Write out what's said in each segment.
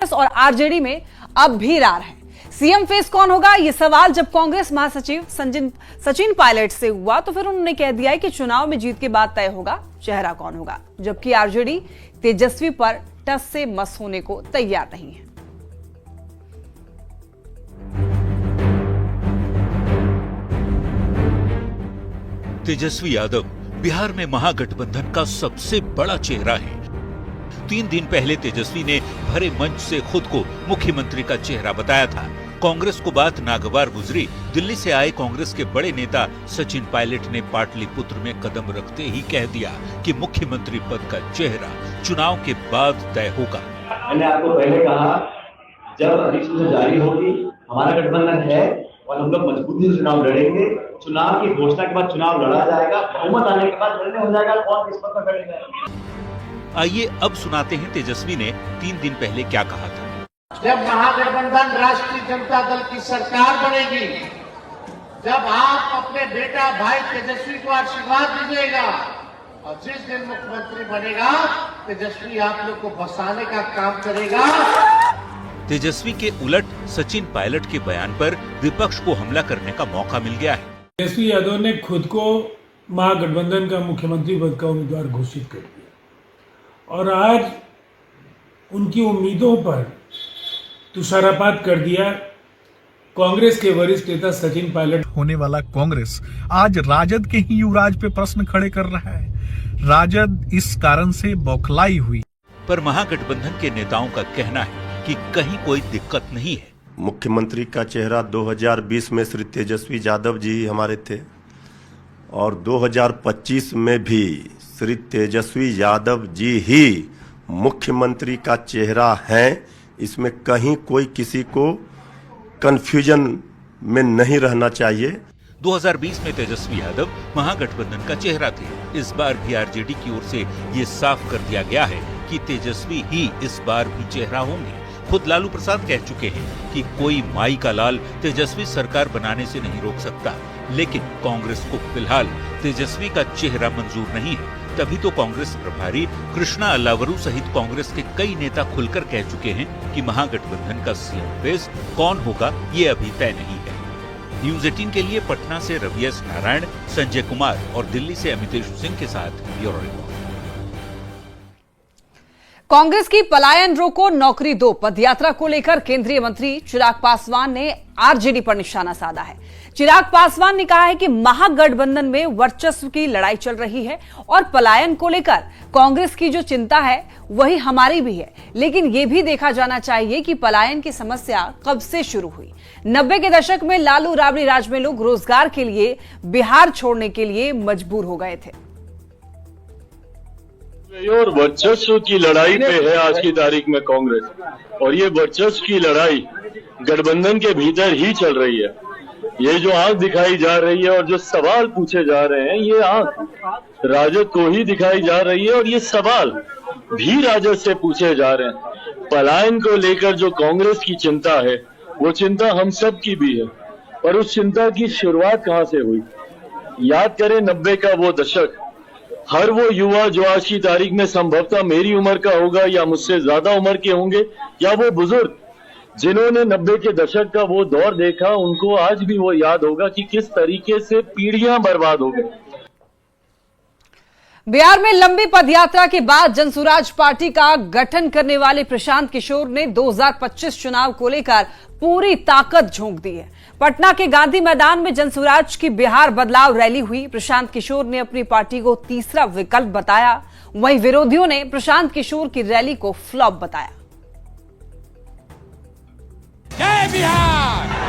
और आरजेडी में अब भी रार है। सीएम फेस कौन होगा, यह सवाल जब कांग्रेस महासचिव सचिन पायलट से हुआ तो फिर उन्होंने कह दिया कि चुनाव में जीत के बाद तय होगा चेहरा कौन होगा, जबकि आरजेडी तेजस्वी पर टस से मस होने को तैयार नहीं है। तेजस्वी यादव बिहार में महागठबंधन का सबसे बड़ा चेहरा है। 3 दिन पहले तेजस्वी ने भरे मंच से खुद को मुख्यमंत्री का चेहरा बताया था। कांग्रेस को बात नागवार गुजरी। दिल्ली से आए कांग्रेस के बड़े नेता सचिन पायलट ने पाटलिपुत्र में कदम रखते ही कह दिया कि मुख्यमंत्री पद का चेहरा चुनाव के बाद तय होगा। मैंने आपको पहले कहा, जब अधिसूचना जारी होगी, हमारा गठबंधन है और हम लोग मजबूती से चुनाव लड़ेंगे। चुनाव की घोषणा के बाद चुनाव लड़ा जाएगा, बहुमत आने के बाद निर्णय हो जाएगा कौन किस पद पर बैठेगा। आइए अब सुनाते हैं तेजस्वी ने 3 दिन पहले क्या कहा था। जब महागठबंधन राष्ट्रीय जनता दल की सरकार बनेगी, जब आप अपने बेटा भाई तेजस्वी को आशीर्वाद दीजिएगा और जिस दिन मुख्यमंत्री बनेगा, तेजस्वी आप लोग को बसाने का काम करेगा। तेजस्वी के उलट सचिन पायलट के बयान पर विपक्ष को हमला करने का मौका मिल गया है। तेजस्वी यादव ने खुद को महागठबंधन का मुख्यमंत्री पद का उम्मीदवार घोषित कर दिया और आज उनकी उम्मीदों पर तुषारपात कर दिया। कांग्रेस के वरिष्ठ नेता सचिन पायलट होने वाला कांग्रेस आज राजद के ही युवराज पे प्रश्न खड़े कर रहा है। राजद इस कारण से बौखलाई हुई। पर महागठबंधन के नेताओं का कहना है कि कहीं कोई दिक्कत नहीं है। मुख्यमंत्री का चेहरा 2020 में श्री तेजस्वी यादव जी ही हमारे थे और 2025 में भी श्री तेजस्वी यादव जी ही मुख्यमंत्री का चेहरा हैं। इसमें कहीं कोई किसी को कंफ्यूजन में नहीं रहना चाहिए। 2020 में तेजस्वी यादव महागठबंधन का चेहरा थे। इस बार भी आरजेडी की ओर से ये साफ कर दिया गया है कि तेजस्वी ही इस बार भी चेहरा होंगे। खुद लालू प्रसाद कह चुके हैं कि कोई माई का लाल तेजस्वी सरकार बनाने से नहीं रोक सकता, लेकिन कांग्रेस को फिलहाल तेजस्वी का चेहरा मंजूर नहीं है। तभी तो कांग्रेस प्रभारी कृष्णा अल्लावरू सहित कांग्रेस के कई नेता खुलकर कह चुके हैं कि महागठबंधन का सीएम फेस कौन होगा ये अभी तय नहीं है। न्यूज 18 के लिए पटना से रवि एस नारायण, संजय कुमार और दिल्ली से अमितेश सिंह के साथ ब्यूरो रिपोर्ट। कांग्रेस की पलायन रोको नौकरी दो पदयात्रा को लेकर केंद्रीय मंत्री चिराग पासवान ने आरजेडी पर निशाना साधा है। चिराग पासवान ने कहा है कि महागठबंधन में वर्चस्व की लड़ाई चल रही है और पलायन को लेकर कांग्रेस की जो चिंता है वही हमारी भी है, लेकिन यह भी देखा जाना चाहिए कि पलायन की समस्या कब से शुरू हुई। 90 के दशक में लालू राबड़ी राज में लोग रोजगार के लिए बिहार छोड़ने के लिए मजबूर हो गए थे। और वर्चस्व की लड़ाई पे है आज की तारीख में कांग्रेस, और ये वर्चस्व की लड़ाई गठबंधन के भीतर ही चल रही है। ये जो आंख दिखाई जा रही है और जो सवाल पूछे जा रहे हैं, ये आंख राजद को ही दिखाई जा रही है और ये सवाल भी राजद से पूछे जा रहे हैं। पलायन को लेकर जो कांग्रेस की चिंता है, वो चिंता हम सब की भी है, पर उस चिंता की शुरुआत कहां से हुई? याद करें 90 का वो दशक। हर वो युवा जो आज की तारीख में संभवतः मेरी उम्र का होगा या मुझसे ज्यादा उम्र के होंगे, या वो बुजुर्ग जिन्होंने 90 के दशक का वो दौर देखा, उनको आज भी वो याद होगा कि किस तरीके से पीढ़ियां बर्बाद हो गई। बिहार में लंबी पदयात्रा के बाद जनसुराज पार्टी का गठन करने वाले प्रशांत किशोर ने 2025 चुनाव को लेकर पूरी ताकत झोंक दी है। पटना के गांधी मैदान में जनसुराज की बिहार बदलाव रैली हुई। प्रशांत किशोर ने अपनी पार्टी को तीसरा विकल्प बताया, वहीं विरोधियों ने प्रशांत किशोर की रैली को फ्लॉप बताया। जय बिहार।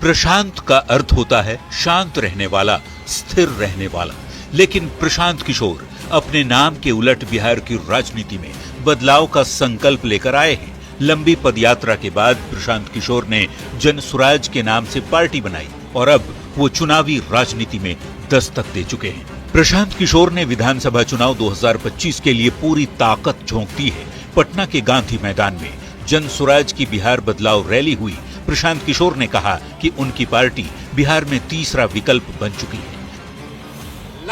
प्रशांत का अर्थ होता है शांत रहने वाला, स्थिर रहने वाला, लेकिन प्रशांत किशोर अपने नाम के उलट बिहार की राजनीति में बदलाव का संकल्प लेकर आए हैं। लंबी पदयात्रा के बाद प्रशांत किशोर ने जनसुराज के नाम से पार्टी बनाई और अब वो चुनावी राजनीति में दस्तक दे चुके हैं। प्रशांत किशोर ने विधानसभा चुनाव 2025 के लिए पूरी ताकत झोंक दी है। पटना के गांधी मैदान में जनसुराज की बिहार बदलाव रैली हुई। प्रशांत किशोर ने कहा कि उनकी पार्टी बिहार में तीसरा विकल्प बन चुकी है।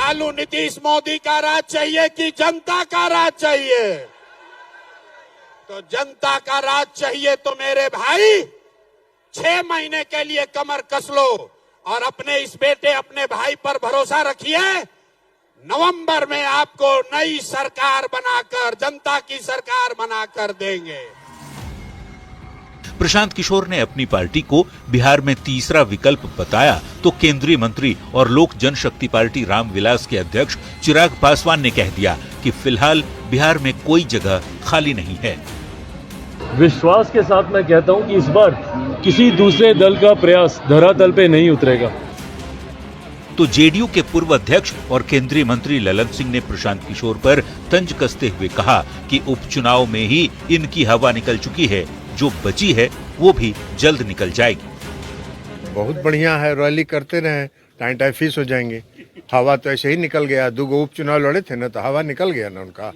लालू नीतीश मोदी का राज चाहिए कि जनता का राज चाहिए? तो जनता का राज चाहिए तो मेरे भाई 6 महीने के लिए कमर कस लो और अपने इस बेटे अपने भाई पर भरोसा रखिए। नवंबर में आपको नई सरकार बनाकर, जनता की सरकार बनाकर देंगे। प्रशांत किशोर ने अपनी पार्टी को बिहार में तीसरा विकल्प बताया तो केंद्रीय मंत्री और लोक जनशक्ति पार्टी रामविलास के अध्यक्ष चिराग पासवान ने कह दिया कि फिलहाल बिहार में कोई जगह खाली नहीं है। विश्वास के साथ मैं कहता हूं कि इस बार किसी दूसरे दल का प्रयास धरातल पे नहीं उतरेगा। तो जेडीयू के पूर्व अध्यक्ष और केंद्रीय मंत्री ललन सिंह ने प्रशांत किशोर पर तंज कसते हुए कहा कि उपचुनाव में ही इनकी हवा निकल चुकी है, जो बची है वो भी जल्द निकल जाएगी। बहुत बढ़िया है, रैली करते रहे, टाइम टाइम फीस हो जाएंगे। हवा तो ऐसे ही निकल गया, 2 उपचुनाव लड़े थे ना, तो हवा निकल गया ना उनका,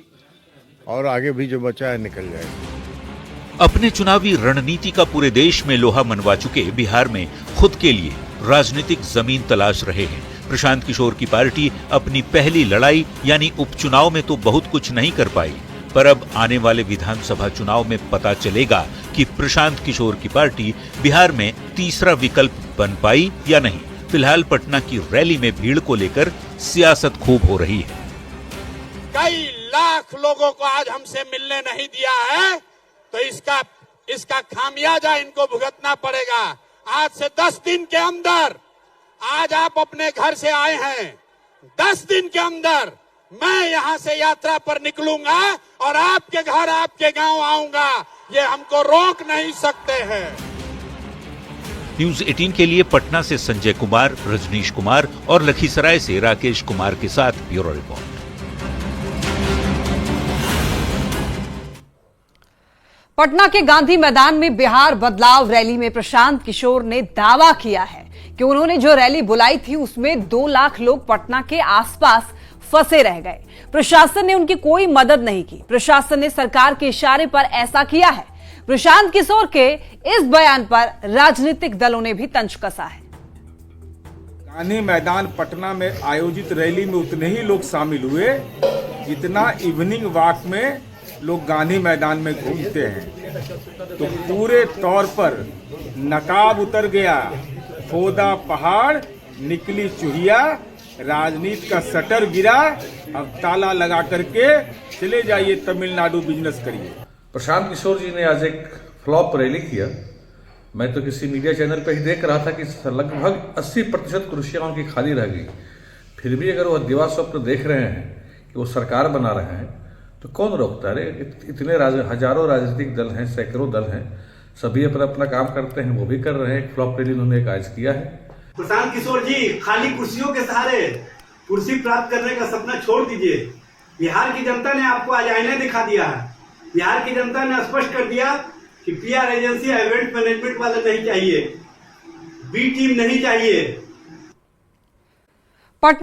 और आगे भी जो बचा है निकल जाएगा। अपने चुनावी रणनीति का पूरे देश में लोहा मनवा चुके बिहार में खुद के लिए राजनीतिक जमीन तलाश रहे हैं। प्रशांत किशोर की पार्टी अपनी पहली लड़ाई यानी उपचुनाव में तो बहुत कुछ नहीं कर पाई, पर अब आने वाले विधानसभा चुनाव में पता चलेगा कि प्रशांत किशोर की पार्टी बिहार में तीसरा विकल्प बन पाई या नहीं। फिलहाल पटना की रैली में भीड़ को लेकर सियासत खूब हो रही है। कई लाख लोगों को आज हमसे मिलने नहीं दिया है, तो इसका खामियाजा इनको भुगतना पड़ेगा। आज से 10 दिन के अंदर, आज आप अपने घर से आए हैं, 10 दिन के अंदर मैं यहां से यात्रा पर निकलूंगा और आपके घर, आपके गांव आऊंगा। ये हमको रोक नहीं सकते हैं। न्यूज 18 के लिए पटना से संजय कुमार, रजनीश कुमार और लखीसराय से राकेश कुमार के साथ ब्यूरो रिपोर्ट। पटना के गांधी मैदान में बिहार बदलाव रैली में प्रशांत किशोर ने दावा किया है कि उन्होंने जो रैली बुलाई थी उसमें 2 लाख लोग पटना के आसपास फंसे रह गए। प्रशासन ने उनकी कोई मदद नहीं की। प्रशासन ने सरकार के इशारे पर ऐसा किया है। प्रशांत किशोर के इस बयान पर राजनीतिक दलों ने भी तंज कसा है। गांधी मैदान पटना में आयोजित रैली में उतने ही लोग शामिल हुए जितना इवनिंग वॉक में लोग गांधी मैदान में घूमते हैं। तो पूरे तौर पर नकाब उतर गया, खोदा पहाड़, निकली चुहिया, राजनीति का शटर गिरा। अब ताला लगा करके चले जाइए तमिलनाडु, बिजनेस करिए। प्रशांत किशोर जी ने आज एक फ्लॉप रैली किया। मैं तो किसी मीडिया चैनल पर ही देख रहा था कि लगभग 80% कुर्सियां उनकी खाली रह गई। फिर भी अगर वो दिवा स्वप्न देख रहे हैं कि वो सरकार बना रहे हैं तो कौन रोकता है? इतने हजारों राजनीतिक दल हैं, सैकड़ों दल हैं, सभी अपना काम करते हैं, वो भी कर रहे हैं। फ्लॉप रैली उन्होंने एक आज किया है। प्रशांत किशोर जी, खाली कुर्सियों के सहारे कुर्सी प्राप्त करने का सपना छोड़ दीजिए। बिहार की जनता ने आपको आज आईना दिखा दिया है। बिहार की जनता ने स्पष्ट कर दिया कि PR एजेंसी, इवेंट मैनेजमेंट वाले नहीं चाहिए, बी टीम नहीं चाहिए,